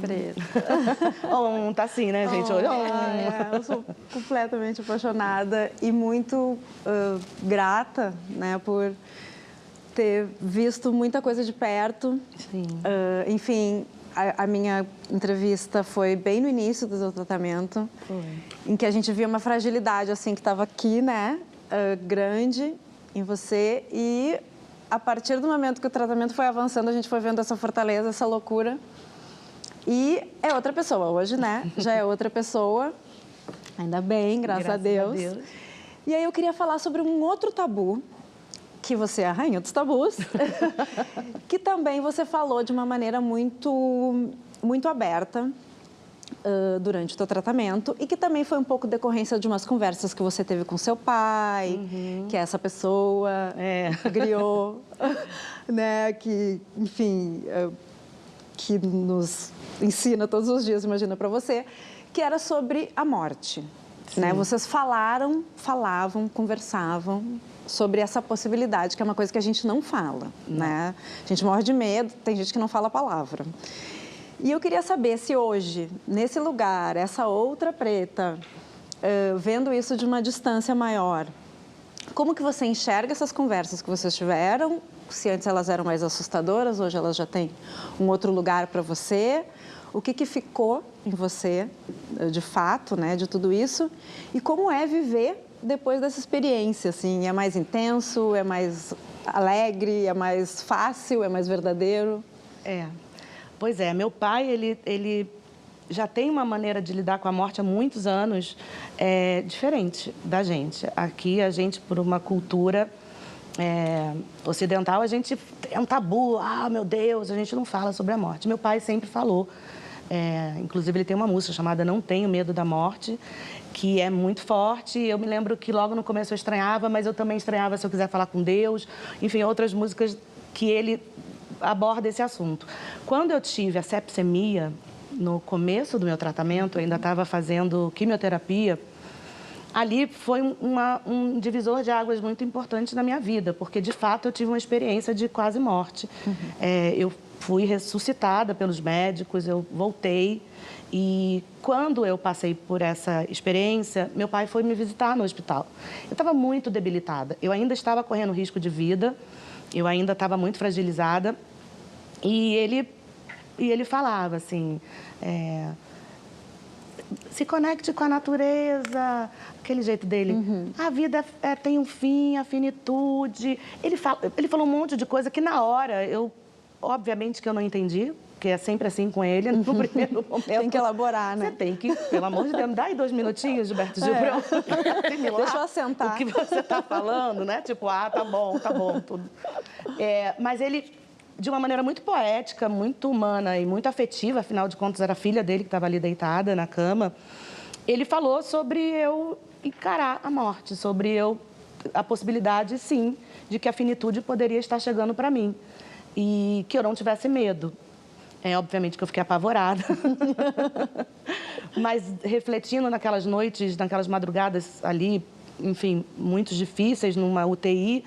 Preta. Tá assim, né, gente? Hoje, Eu sou completamente apaixonada e muito grata, né, por ter visto muita coisa de perto. Sim. Enfim, a minha entrevista foi bem no início do seu tratamento, em que a gente via uma fragilidade, assim, que estava aqui, né, grande em você. E a partir do momento que o tratamento foi avançando, a gente foi vendo essa fortaleza, essa loucura. E é outra pessoa hoje, né? Já é outra pessoa. Ainda bem, graças a Deus. E aí eu queria falar sobre um outro tabu, que você é a rainha dos tabus, que também você falou de uma maneira muito aberta durante o teu tratamento e que também foi um pouco decorrência de umas conversas que você teve com seu pai, que é essa pessoa griot, né? Que, enfim, que nos ensina todos os dias, imagina para você, que era sobre a morte. Né? Vocês falavam, conversavam sobre essa possibilidade, que é uma coisa que a gente não fala, né? A gente morre de medo, tem gente que não fala a palavra. E eu queria saber se hoje, nesse lugar, essa outra preta, vendo isso de uma distância maior, como que você enxerga essas conversas que vocês tiveram? Se antes elas eram mais assustadoras, hoje elas já têm um outro lugar para você. O que ficou em você, de fato, né, de tudo isso? E como é viver depois dessa experiência, assim? É mais intenso, é mais alegre, é mais fácil, é mais verdadeiro? Pois é, meu pai, ele já tem uma maneira de lidar com a morte há muitos anos diferente da gente. Aqui, a gente, por uma cultura ocidental, a gente é um tabu. Ah, meu Deus, a gente não fala sobre a morte. Meu pai sempre falou. Inclusive, ele tem uma música chamada Não Tenho Medo da Morte, que é muito forte. Eu me lembro que logo no começo eu estranhava, mas eu também estranhava se eu quiser falar com Deus. Enfim, outras músicas que ele aborda esse assunto. Quando eu tive a sepsemia, no começo do meu tratamento, eu ainda estava fazendo quimioterapia, ali foi um divisor de águas muito importante na minha vida, porque, de fato, eu tive uma experiência de quase morte. Eu fui ressuscitada pelos médicos, eu voltei. E quando eu passei por essa experiência, meu pai foi me visitar no hospital. Eu estava muito debilitada, eu ainda estava correndo risco de vida, eu ainda estava muito fragilizada. E ele falava assim... se conecte com a natureza, aquele jeito dele. A vida tem um fim, a finitude. Ele falou um monte de coisa que na hora, obviamente que eu não entendi, porque é sempre assim com ele, no primeiro momento. Tem que elaborar, né? Você tem que, pelo amor de Deus, me dá aí 2 minutinhos, Gilberto Gil, pra eu assimilar. Deixa eu assentar. O que você está falando, né? Tipo, tá bom, tudo. Mas ele, de uma maneira muito poética, muito humana e muito afetiva, afinal de contas era a filha dele que estava ali deitada na cama, ele falou sobre eu encarar a morte, sobre a possibilidade, sim, de que a finitude poderia estar chegando para mim e que eu não tivesse medo. Obviamente que eu fiquei apavorada, mas refletindo naquelas noites, naquelas madrugadas ali, enfim, muito difíceis, numa UTI,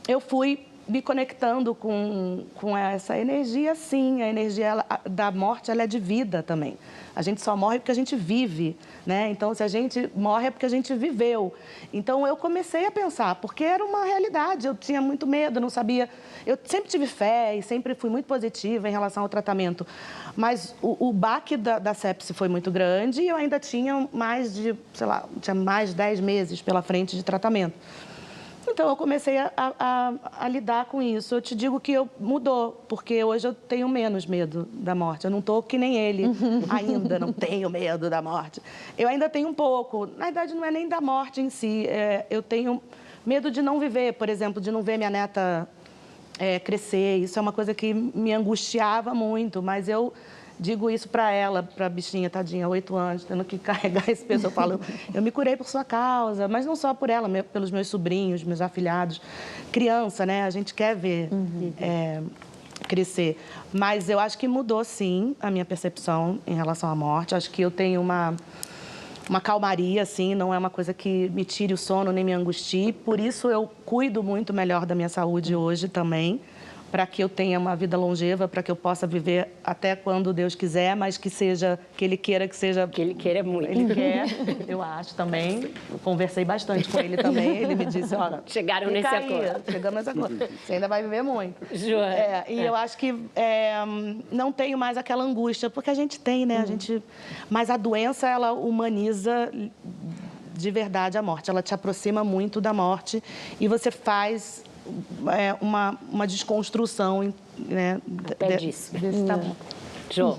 eu fui me conectando com essa energia, sim. A energia da morte, ela é de vida também. A gente só morre porque a gente vive, né? Então, se a gente morre é porque a gente viveu. Então, eu comecei a pensar, porque era uma realidade. Eu tinha muito medo, não sabia... Eu sempre tive fé e sempre fui muito positiva em relação ao tratamento. Mas o baque da sepse foi muito grande e eu ainda tinha mais de 10 meses pela frente de tratamento. Então, eu comecei a lidar com isso. Eu te digo que mudou, porque hoje eu tenho menos medo da morte. Eu não estou que nem ele, ainda não tenho medo da morte. Eu ainda tenho um pouco. Na verdade, não é nem da morte em si. Eu tenho medo de não viver, por exemplo, de não ver minha neta crescer. Isso é uma coisa que me angustiava muito, mas eu... digo isso para ela, para a bichinha, tadinha, 8 anos, tendo que carregar esse peso. Eu falo, eu me curei por sua causa, mas não só por ela, pelos meus sobrinhos, meus afilhados. Criança, né? A gente quer ver crescer. Mas eu acho que mudou, sim, a minha percepção em relação à morte. Acho que eu tenho uma calmaria, assim, não é uma coisa que me tire o sono nem me angustie. Por isso eu cuido muito melhor da minha saúde hoje também. para que eu tenha uma vida longeva, para que eu possa viver até quando Deus quiser, mas que seja, que Ele queira que seja... Que Ele queira muito. Ele quer, eu acho também. Conversei bastante com ele também, ele me disse, olha... Chegaram nesse acordo. Chegamos nesse acordo. Você ainda vai viver muito. Joana. Eu acho que não tenho mais aquela angústia, porque a gente tem, né? Mas a doença, ela humaniza de verdade a morte. Ela te aproxima muito da morte e você faz uma desconstrução, né? Até disso. Desse tabu. Jô.